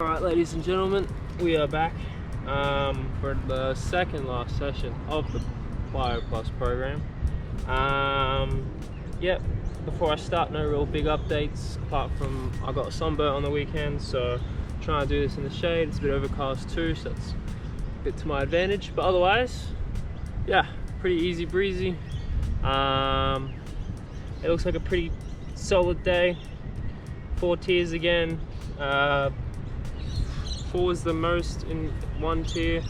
Alright, ladies and gentlemen, we are back for the second last session of the Bio Plus program. Yep, before I start, no real big updates apart from I got a sunburn on the weekend, so trying to do this in the shade. It's a bit overcast too, so it's a bit to my advantage, but otherwise, yeah, pretty easy breezy. It looks like a pretty solid day. 4 tiers again. 4 is the most in 1 tier,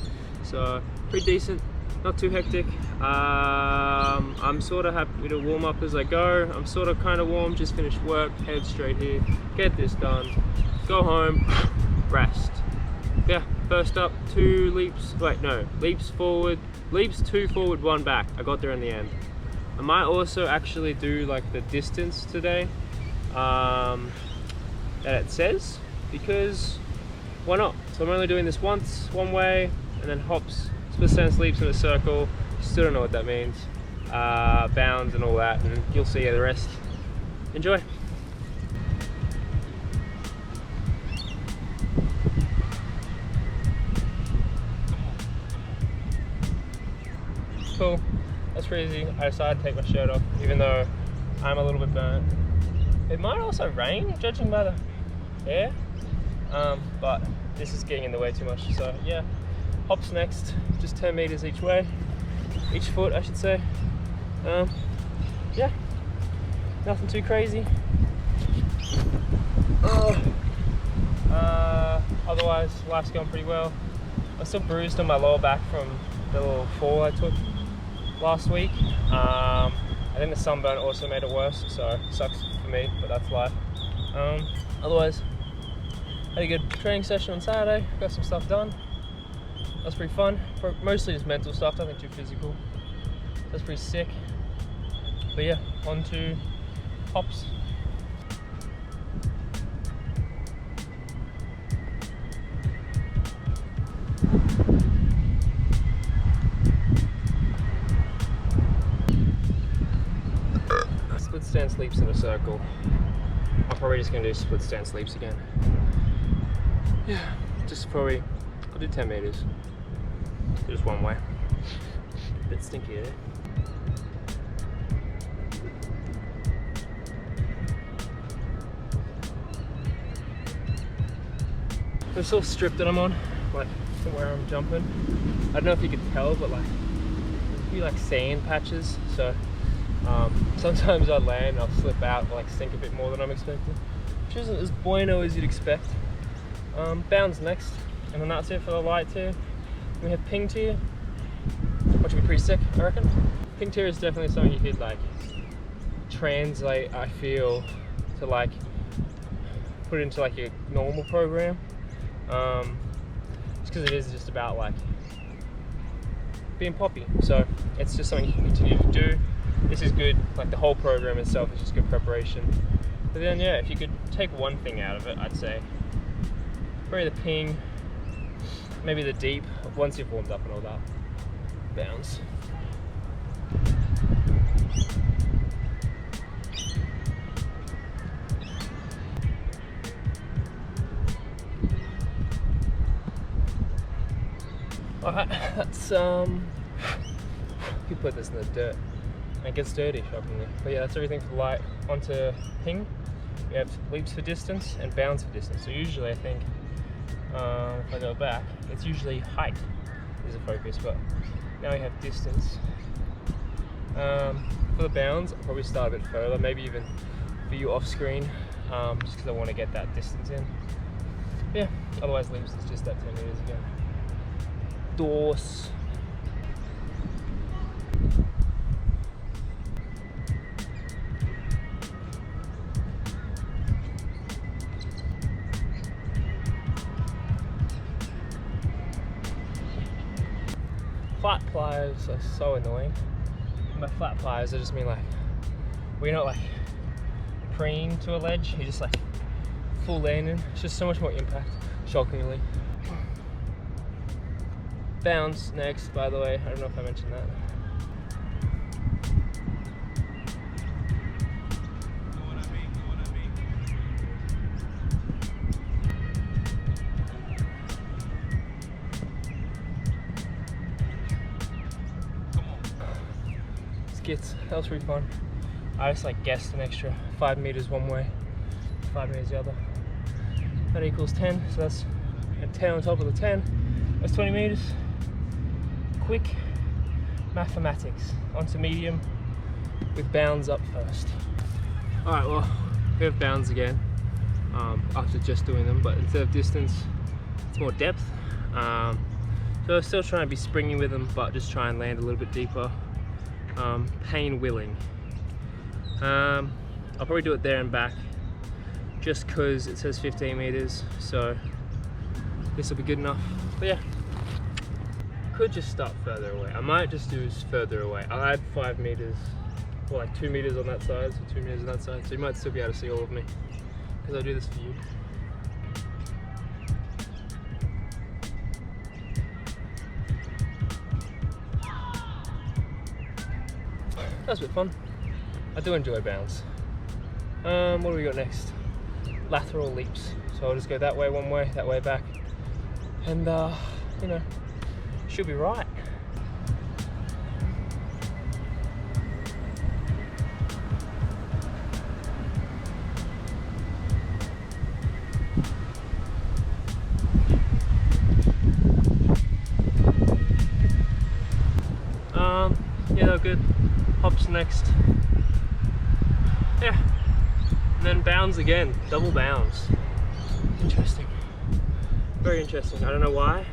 so pretty decent, not too hectic. I'm sort of happy to warm up as I go. I'm sort of kind of warm, just finished work, head straight here, get this done, go home, rest. Yeah, first up, 2 leaps, wait no, leaps forward, leaps 2 forward, 1 back. I got there in the end. I might also actually do like the distance today that it says, because why not? So I'm only doing this once, one way, and then hops, split stance leaps in a circle. Still don't know what that means. Bounds and all that, and you'll see the rest. Enjoy. Cool, that's pretty easy. I decided to take my shirt off, even though I'm a little bit burnt. It might also rain, judging by the air, but this is getting in the way too much. So yeah, hops next, just 10 meters each way, each foot I should say. Yeah, nothing too crazy. Otherwise, life's going pretty well. I'm still bruised on my lower back from the little fall I took last week. I think the sunburn also made it worse, so sucks for me, but that's life. Otherwise, had a good training session on Saturday, got some stuff done. That's pretty fun, mostly just mental stuff, nothing too physical. That's pretty sick. But yeah, on to hops. Split stance leaps in a circle. I'm probably just gonna do split stance leaps again. Yeah, just probably, I'll do 10 meters. Just one way. Bit stinky there. This little strip that I'm on, like from where I'm jumping, I don't know if you could tell, but like there's a few like sand patches, so sometimes I land and I'll slip out or like sink a bit more than I'm expecting, which isn't as bueno as you'd expect. Bounds next, and then that's it for the light tier. We have ping tier, which would be pretty sick, I reckon. Ping tier is definitely something you could like translate, I feel, to like put into like your normal program. Just because it is just about like being poppy, so it's just something you can continue to do. This is good, like the whole program itself is just good preparation. But then yeah, if you could take one thing out of it, I'd say probably the ping, maybe the deep, once you've warmed up and all that. Bounce. Alright, that's you could put this in the dirt. It gets dirty, shockingly. But yeah, that's everything for light. Onto ping. We have leaps for distance and bounds for distance. So usually I think, if I go back, it's usually height is a focus, but now we have distance. For the bounds, I'll probably start a bit further, maybe even for you off screen, just because I want to get that distance in. But yeah, otherwise leaps is just that 10 meters again. Dorse. Flat pliers are so annoying. By flat pliers, I just mean like, we're not like preening to a ledge, you're just like full landing. It's just so much more impact, shockingly. Bounce next, by the way, I don't know if I mentioned that. skits. That was pretty fun. I just like guessed an extra 5 meters one way, 5 meters the other. That equals 10, so that's a 10 on top of the 10. That's 20 meters. Quick mathematics. Onto medium with bounds up first. All right, well, we have bounds again after just doing them, but instead of distance, it's more depth. So I'm still trying to be springy with them, but just try and land a little bit deeper. Pain willing. I'll probably do it there and back, just because it says 15 meters, so this will be good enough. But yeah, could just start further away. I might just do further away. I'll add 5 meters, or like 2 meters on that side, so 2 meters on that side, so you might still be able to see all of me, because I do this for you. That's a bit fun. I do enjoy bounds. What do we got next? Lateral leaps. So I'll just go that way one way, that way back, and you know, should be right. Yeah, they're good. Hops next. Yeah. And then bounds again. Double bounds. Interesting. Very interesting. I don't know why.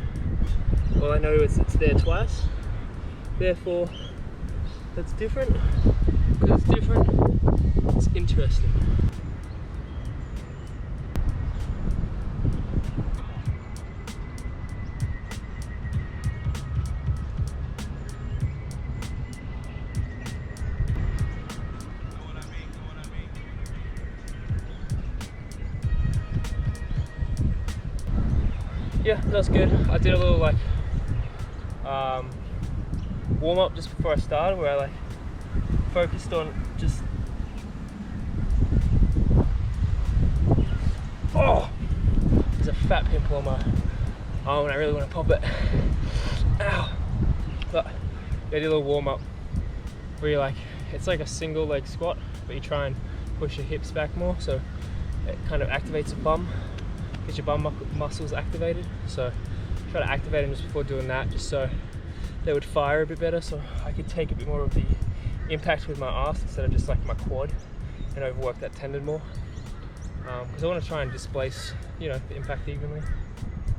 All I know is it's there twice. Therefore, that's different. Because it's different, it's interesting. Yeah, that's good. I did a little like warm up just before I started, where I like focused on just there's a fat pimple on my arm and I really want to pop it. Ow! But yeah, I did a little warm up where you like, it's like a single leg squat, but you try and push your hips back more, so it kind of activates your bum. Get your bum muscles activated, so try to activate them just before doing that, just so they would fire a bit better, so I could take a bit more of the impact with my ass instead of just like my quad, and overwork that tendon more, because I want to try and displace, you know, the impact evenly.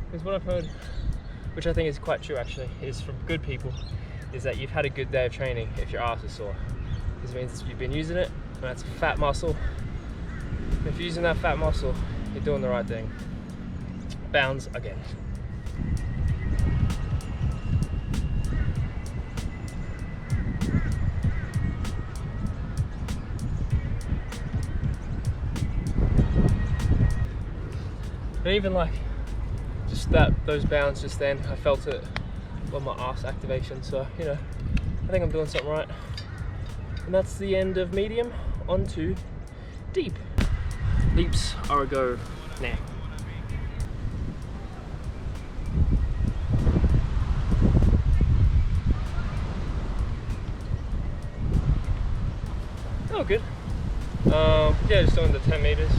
Because what I've heard, which I think is quite true actually, is from good people, is that you've had a good day of training if your ass is sore. This means you've been using it, and that's a fat muscle. If you're using that fat muscle, you're doing the right thing. Bounds again. And even like just those bounds just then, I felt it on my arse activation, so you know, I think I'm doing something right. And that's the end of medium. On to deep. Leaps are a go now. Oh, good. Yeah, just doing the 10 meters,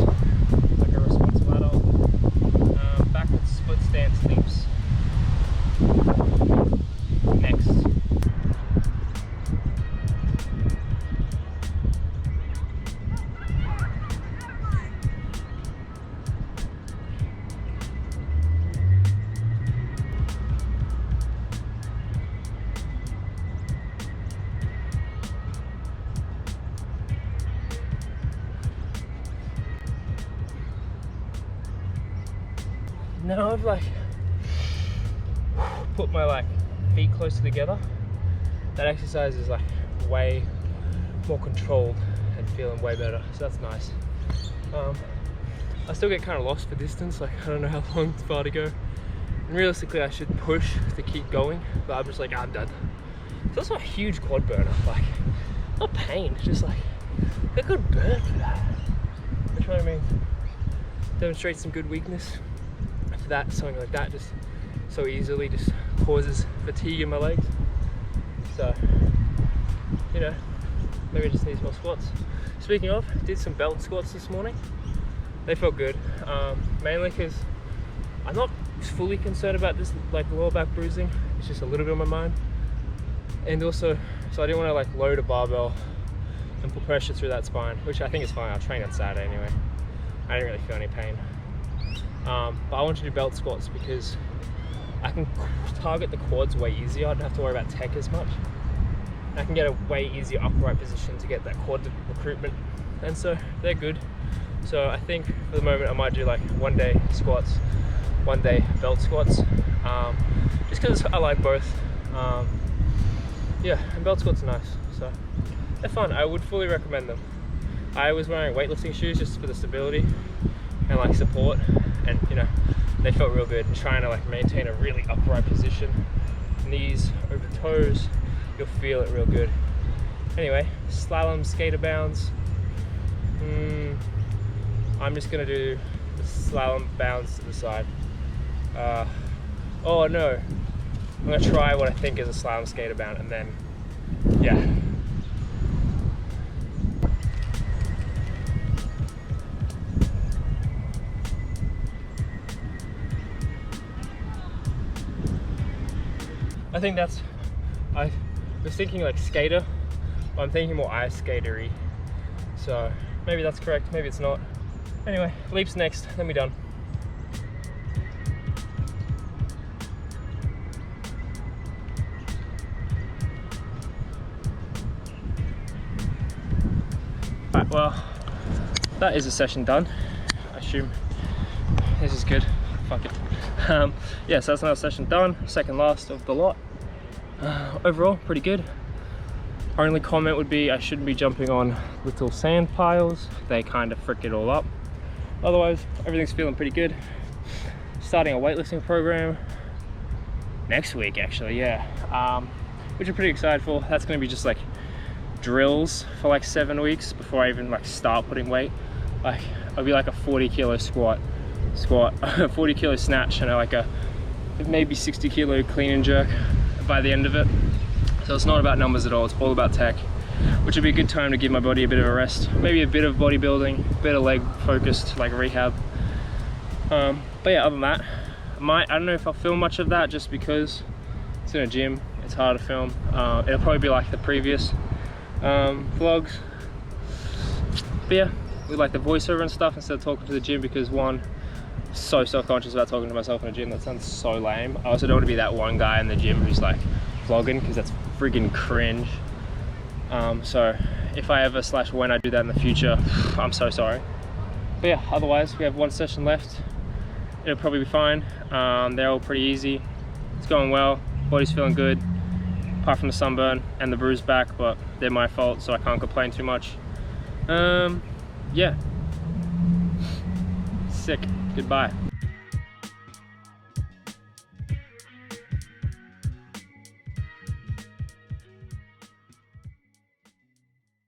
like a responsible adult. Backwards split stance leaps. Next. Now I've like put my like feet closer together, that exercise is like way more controlled and feeling way better, so that's nice. I still get kind of lost for distance, like I don't know how long it's far to go, and realistically I should push to keep going, but I'm just like, I'm done. It's also a huge quad burner, like not pain, just like a good burn for that. You know what I mean? Demonstrate some good weakness. For that, something like that just so easily just causes fatigue in my legs, so you know, maybe it just needs more squats. Speaking of, did some belt squats this morning. They felt good, mainly because I'm not fully concerned about this like lower back bruising. It's just a little bit on my mind, and also so I didn't want to like load a barbell and put pressure through that spine, which I think is fine. I'll train on Saturday anyway. I didn't really feel any pain, but I wanted to do belt squats because I can target the quads way easier. I don't have to worry about tech as much. I can get a way easier upright position to get that quad recruitment, and so they're good. So I think for the moment I might do like 1 day squats, 1 day belt squats, just because I like both. Yeah, and belt squats are nice, so they're fun. I would fully recommend them. I was wearing weightlifting shoes just for the stability and like support, and you know, they felt real good. And trying to like maintain a really upright position, knees over toes, you'll feel it real good. Anyway, slalom skater bounds. I'm just gonna do the slalom bounds to the side. Oh no, I'm gonna try what I think is a slalom skater bound, and then yeah. I think that's, I was thinking like skater, but I'm thinking more ice skatery. So maybe that's correct, maybe it's not. Anyway, leaps next, then we're done. Alright, well, that is a session done. I assume this is good. Fuck it. Yeah, so that's another session done, second last of the lot. Overall, pretty good. Our only comment would be I shouldn't be jumping on little sand piles. They kind of frick it all up. Otherwise, everything's feeling pretty good. Starting a weightlifting program next week, actually, yeah. Which I'm pretty excited for. That's going to be just like drills for like 7 weeks before I even like start putting weight. Like, it'll be like a 40 kilo squat, 40 kilo snatch, and like a maybe 60 kilo clean and jerk by the end of it. So it's not about numbers at all, it's all about tech, which would be a good time to give my body a bit of a rest. Maybe a bit of bodybuilding, a bit of leg focused, like rehab. But yeah, other than that, I don't know if I'll film much of that just because it's in a gym, it's hard to film. It'll probably be like the previous vlogs. But yeah, with like the voiceover and stuff instead of talking to the gym, because one, so self-conscious about talking to myself in a gym. That sounds so lame. I also don't want to be that one guy in the gym who's like vlogging, because that's friggin' cringe. So if I ever / when I do that in the future, I'm so sorry. But yeah, otherwise we have 1 session left. It'll probably be fine. They're all pretty easy. It's going well. Body's feeling good, apart from the sunburn and the bruised back, but they're my fault, so I can't complain too much. Yeah. Sick. Goodbye.